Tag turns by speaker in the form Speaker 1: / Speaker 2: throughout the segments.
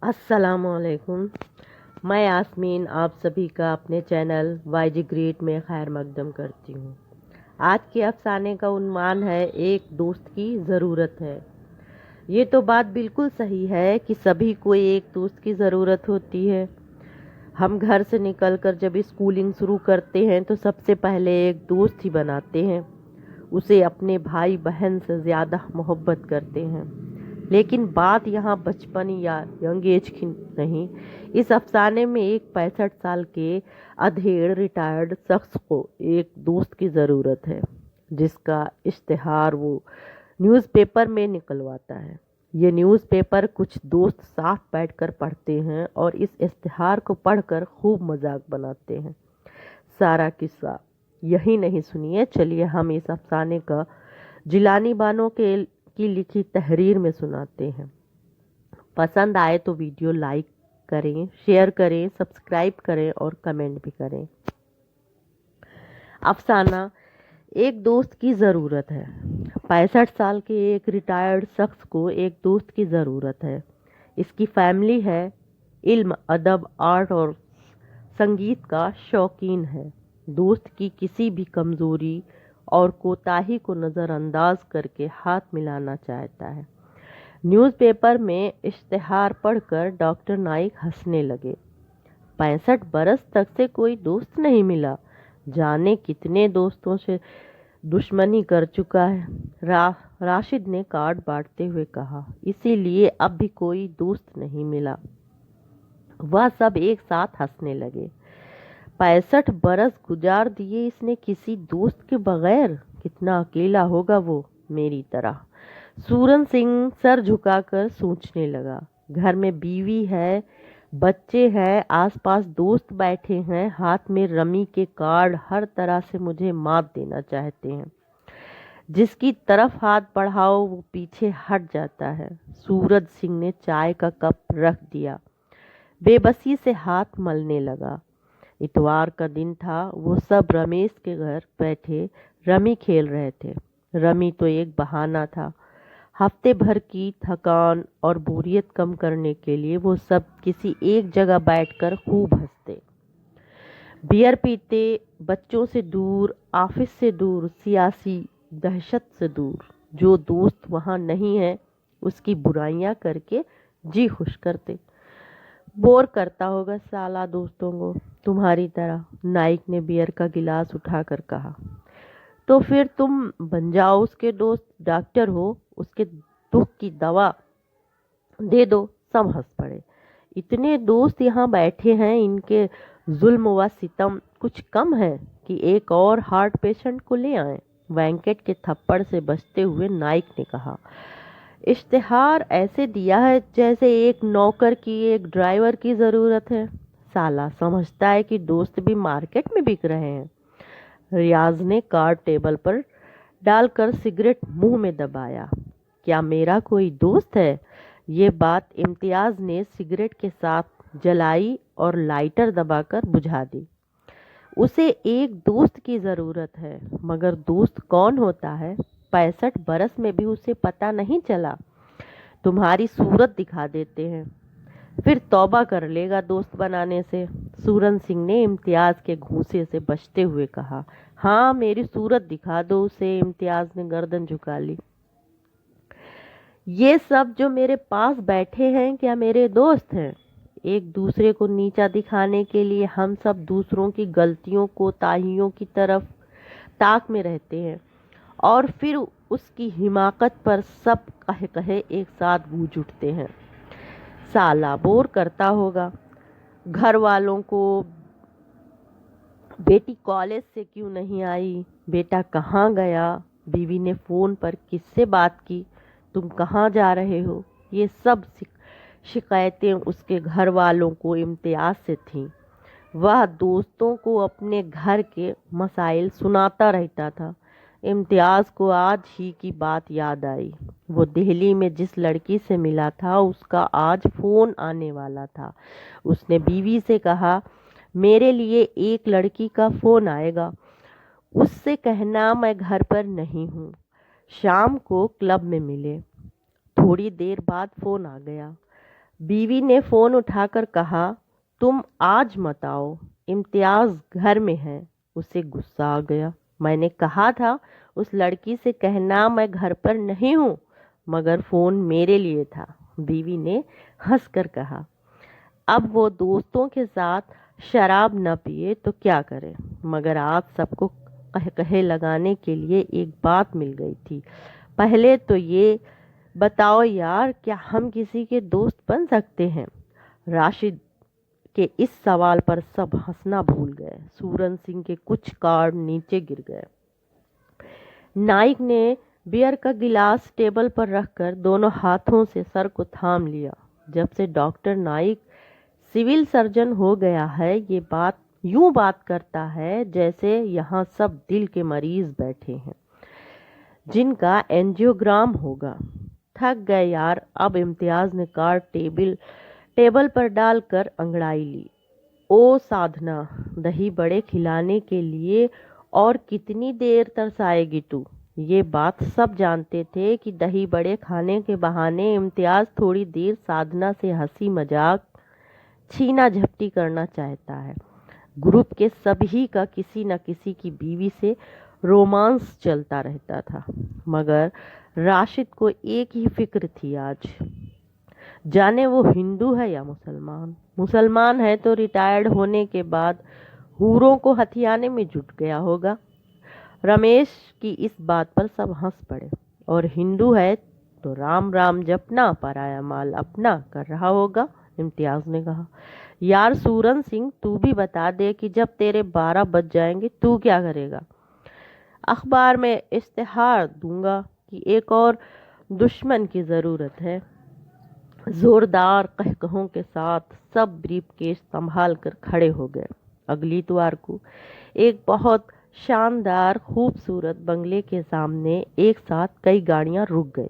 Speaker 1: अस्सलामुअलैकुम। मैं यास्मीन आप सभी का अपने चैनल वाईजी ग्रेट में खैर मकदम करती हूँ। आज के अफसाने का उन्वान है एक दोस्त की ज़रूरत है। ये तो बात बिल्कुल सही है कि सभी को एक दोस्त की ज़रूरत होती है। हम घर से निकलकर जब स्कूलिंग शुरू करते हैं तो सबसे पहले एक दोस्त ही बनाते हैं। उसे अपने भाई बहन से ज़्यादा मोहब्बत करते हैं। लेकिन बात यहाँ बचपन या यंग एज की नहीं। इस अफसाने में एक 65 साल के अधेड़ रिटायर्ड शख्स को एक दोस्त की ज़रूरत है, जिसका इश्तिहार वो न्यूज़पेपर में निकलवाता है। ये न्यूज़पेपर कुछ दोस्त साथ बैठकर पढ़ते हैं और इस इश्तिहार को पढ़कर खूब मजाक बनाते हैं। सारा किस्सा यही नहीं, सुनिए, चलिए हम इस अफसाने का जिलानी बानो के की लिखी तहरीर में सुनाते हैं। पसंद आए तो वीडियो लाइक करें, शेयर करें, सब्सक्राइब करें और कमेंट भी करें। अफसाना एक दोस्त की ज़रूरत है। 65 साल के एक रिटायर्ड शख्स को एक दोस्त की ज़रूरत है। इसकी फैमिली है, इल्म, अदब, आर्ट और संगीत का शौकीन है। दोस्त की किसी भी कमज़ोरी और कोताही को नज़रअंदाज करके हाथ मिलाना चाहता है। न्यूज़पेपर में इश्तिहार पढ़कर डॉक्टर नाइक हंसने लगे। 65 बरस तक से कोई दोस्त नहीं मिला, जाने कितने दोस्तों से दुश्मनी कर चुका है। राशिद ने कार्ड बांटते हुए कहा, इसीलिए अब भी कोई दोस्त नहीं मिला। वह सब एक साथ हंसने लगे। 65 बरस गुजार दिए इसने किसी दोस्त के बगैर। कितना अकेला होगा वो, मेरी तरह। सूरन सिंह सर झुकाकर सोचने लगा। घर में बीवी है, बच्चे हैं, आसपास दोस्त बैठे हैं, हाथ में रमी के कार्ड हर तरह से मुझे मात देना चाहते हैं। जिसकी तरफ हाथ बढ़ाओ वो पीछे हट जाता है। सूरज सिंह ने चाय का कप रख दिया, बेबसी से हाथ मलने लगा। इतवार का दिन था। वो सब रमेश के घर बैठे रमी खेल रहे थे। रमी तो एक बहाना था। हफ्ते भर की थकान और बोरियत कम करने के लिए वो सब किसी एक जगह बैठकर खूब हंसते, बियर पीते, बच्चों से दूर, ऑफिस से दूर, सियासी दहशत से दूर। जो दोस्त वहाँ नहीं है उसकी बुराइयां करके जी खुश करते। बोर करता होगा साला दोस्तों को तुम्हारी तरह, नाइक ने बियर का गिलास उठाकर कहा। तो फिर तुम बन जाओ उसके दोस्त, डॉक्टर हो, उसके दुख की दवा दे दो। सब हंस पड़े। इतने दोस्त यहाँ बैठे हैं, इनके जुल्म व सितम कुछ कम है कि एक और हार्ट पेशेंट को ले आए। वेंकट के थप्पड़ से बचते हुए नाइक ने कहा, इश्तिहार ऐसे दिया है जैसे एक नौकर की एक ड्राइवर की ज़रूरत है। साला समझता है कि दोस्त भी मार्केट में बिक रहे हैं। रियाज ने कार्ड टेबल पर डालकर सिगरेट मुंह में दबाया। क्या मेरा कोई दोस्त है? ये बात इम्तियाज ने सिगरेट के साथ जलाई और लाइटर दबाकर बुझा दी। उसे एक दोस्त की ज़रूरत है, मगर दोस्त कौन होता है? 65 बरस में भी उसे पता नहीं चला। तुम्हारी सूरत दिखा देते हैं, फिर तौबा कर लेगा दोस्त बनाने से। सूरन सिंह ने इम्तियाज के घूंसे से बचते हुए कहा। हाँ, मेरी सूरत दिखा दो उसे। इम्तियाज ने गर्दन झुका ली। ये सब जो मेरे पास बैठे हैं क्या मेरे दोस्त हैं? एक दूसरे को नीचा दिखाने के लिए हम सब दूसरों की गलतियों को ताहियों की तरफ ताक में रहते हैं और फिर उसकी हिमाकत पर सब कहे कहे एक साथ गूंज उठते हैं। साला बोर करता होगा। घर वालों को बेटी कॉलेज से क्यों नहीं आई, बेटा कहाँ गया, बीवी ने फ़ोन पर किससे बात की, तुम कहाँ जा रहे हो, ये सब शिकायतें उसके घर वालों को इम्तियाज से थीं। वह दोस्तों को अपने घर के मसाइल सुनाता रहता था। इम्तियाज को आज ही की बात याद आई। वो दिल्ली में जिस लड़की से मिला था उसका आज फ़ोन आने वाला था। उसने बीवी से कहा, मेरे लिए एक लड़की का फ़ोन आएगा, उससे कहना मैं घर पर नहीं हूँ, शाम को क्लब में मिले। थोड़ी देर बाद फ़ोन आ गया। बीवी ने फ़ोन उठाकर कहा, तुम आज मत आओ, इम्तियाज़ घर में है। उसे गुस्सा आ गया। मैंने कहा था उस लड़की से कहना मैं घर पर नहीं हूँ, मगर फ़ोन मेरे लिए था, बीवी ने हंसकर कहा। अब वो दोस्तों के साथ शराब न पिए तो क्या करे, मगर आज सबको कहे लगाने के लिए एक बात मिल गई थी। पहले तो ये बताओ यार, क्या हम किसी के दोस्त बन सकते हैं? राशिद के इस सवाल पर सब हंसना भूल गए। सूरन सिंह के कुछ कार्ड नीचे गिर गए। नाइक ने बियर का गिलास टेबल पर रखकर दोनों हाथों से सर को थाम लिया। जब से डॉक्टर नाइक सिविल सर्जन हो गया है, ये बात यूं बात करता है जैसे यहाँ सब दिल के मरीज बैठे हैं जिनका एंजियोग्राम होगा। थक गए यार। अब इम्तियाज ने कार्ड टेबल पर डालकर अंगड़ाई ली। ओ साधना, दही बड़े खिलाने के लिए और कितनी देर तरसाएगी तू? ये बात सब जानते थे कि दही बड़े खाने के बहाने इम्तियाज थोड़ी देर साधना से हंसी मजाक छीना झपटी करना चाहता है। ग्रुप के सभी का किसी न किसी की बीवी से रोमांस चलता रहता था, मगर राशिद को एक ही फिक्र थी आज, जाने वो हिंदू है या मुसलमान। मुसलमान है तो रिटायर्ड होने के बाद हूरों को हथियाने में जुट गया होगा। रमेश की इस बात पर सब हंस पड़े। और हिंदू है तो राम राम जपना, पराया माल अपना कर रहा होगा, इम्तियाज ने कहा। यार सूरन सिंह, तू भी बता दे कि जब तेरे 12 बज जाएंगे तू क्या करेगा? अखबार में इश्तिहार दूंगा कि एक और दुश्मन की ज़रूरत है। जोरदार कहकहों के साथ सब ब्रीफकेस संभाल कर खड़े हो गए। अगली इतवार को एक बहुत शानदार खूबसूरत बंगले के सामने एक साथ कई गाड़ियां रुक गई।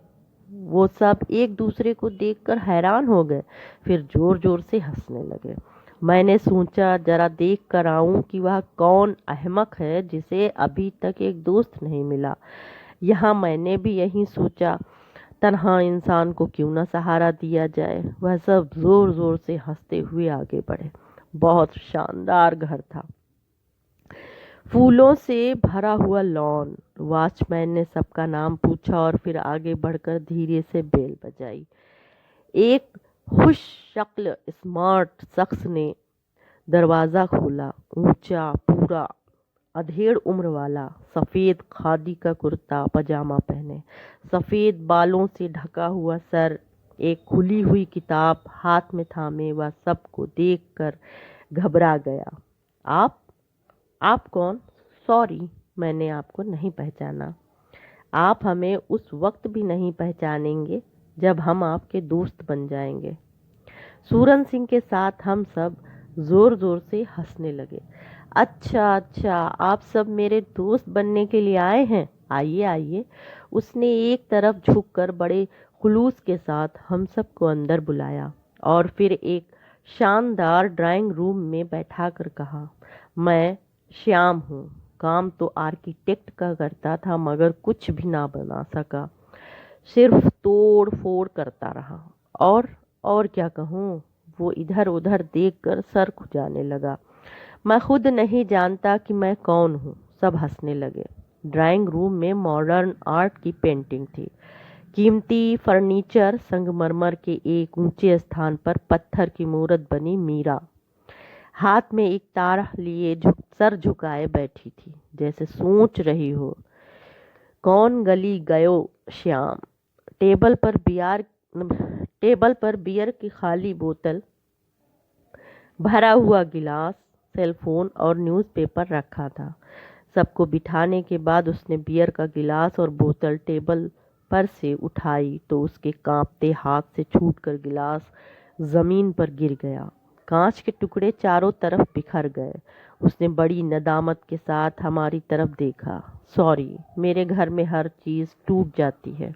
Speaker 1: वो सब एक दूसरे को देखकर हैरान हो गए, फिर जोर जोर से हंसने लगे। मैंने सोचा जरा देख कर आऊं कि वह कौन अहमक है जिसे अभी तक एक दोस्त नहीं मिला। यहाँ मैंने भी यही सोचा, तन्हा इंसान को क्यों न सहारा दिया जाए। वह सब जोर जोर से हंसते हुए आगे बढ़े। बहुत शानदार घर था, फूलों से भरा हुआ लॉन। वॉचमैन ने सबका नाम पूछा और फिर आगे बढ़कर धीरे से बेल बजाई। एक खुश शक्ल स्मार्ट शख्स ने दरवाज़ा खोला। ऊंचा, पूरा, अधेड़ उम्र वाला, सफ़ेद खादी का कुर्ता पजामा पहने, सफ़ेद बालों से ढका हुआ सर, एक खुली हुई किताब हाथ में थामे, वह सबको देखकर घबरा गया। आप कौन? सॉरी, मैंने आपको नहीं पहचाना। आप हमें उस वक्त भी नहीं पहचानेंगे जब हम आपके दोस्त बन जाएंगे। सूरन सिंह के साथ हम सब जोर जोर से हंसने लगे। अच्छा, आप सब मेरे दोस्त बनने के लिए आए हैं, आइए आइए। उसने एक तरफ झुककर बड़े खुलूस के साथ हम सबको अंदर बुलाया और फिर एक शानदार ड्राइंग रूम में बैठाकर कहा, मैं श्याम हूँ। काम तो आर्किटेक्ट का करता था, मगर कुछ भी ना बना सका, सिर्फ तोड़ फोड़ करता रहा। और क्या कहूँ? वो इधर उधर देखकर सर खुजाने लगा। मैं खुद नहीं जानता कि मैं कौन हूँ। सब हंसने लगे। ड्राइंग रूम में मॉडर्न आर्ट की पेंटिंग थी। कीमती फर्नीचर, संगमरमर के एक ऊंचे स्थान पर पत्थर की मूर्त बनी मीरा हाथ में एक तार लिए सर झुकाए बैठी थी, जैसे सोच रही हो, कौन गली गयो श्याम। टेबल पर बियर की खाली बोतल, भरा हुआ गिलास, सेलफोन और न्यूज़पेपर रखा था। सबको बिठाने के बाद उसने बियर का गिलास और बोतल टेबल पर से उठाई तो उसके कांपते हाथ से छूटकर गिलास जमीन पर गिर गया। कांच के टुकड़े चारों तरफ बिखर गए। उसने बड़ी नदामत के साथ हमारी तरफ देखा। सॉरी, मेरे घर में हर चीज़ टूट जाती है।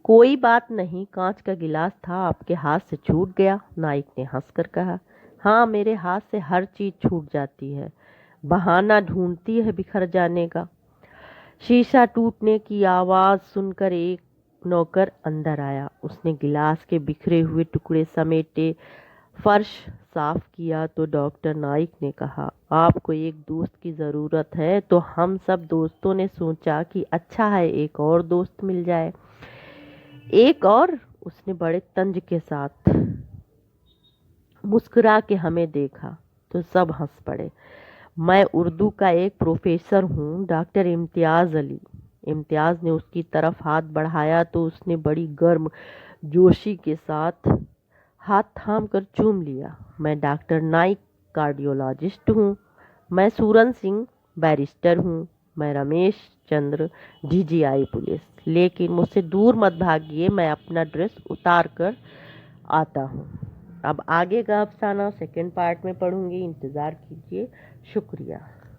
Speaker 1: कोई बात नहीं, कांच का गिलास था, आपके हाथ से छूट गया, नाइक ने हंसकर कहा। हाँ, मेरे हाथ से हर चीज़ छूट जाती है, बहाना ढूंढती है बिखर जाने का। शीशा टूटने की आवाज़ सुनकर एक नौकर अंदर आया। उसने गिलास के बिखरे हुए टुकड़े समेटे, फर्श साफ किया तो डॉक्टर नाइक ने कहा, आपको एक दोस्त की ज़रूरत है। तो हम सब दोस्तों ने सोचा कि अच्छा है, एक और दोस्त मिल जाए। एक और, उसने बड़े तंज के साथ मुस्कुरा के हमें देखा तो सब हंस पड़े। मैं उर्दू का एक प्रोफेसर हूँ, डॉक्टर इम्तियाज़ अली। इम्तियाज़ ने उसकी तरफ हाथ बढ़ाया तो उसने बड़ी गर्म जोशी के साथ हाथ थाम कर चूम लिया। मैं डॉक्टर नाइक कार्डियोलॉजिस्ट हूँ। मैं सूरन सिंह बैरिस्टर हूँ। मैं रमेश चंद्र डीजीआई पुलिस। लेकिन मुझसे दूर मत भागिए, मैं अपना ड्रेस उतार कर आता हूँ। अब आगे का अफसाना सेकंड पार्ट में पढ़ूंगी, इंतज़ार कीजिए। शुक्रिया।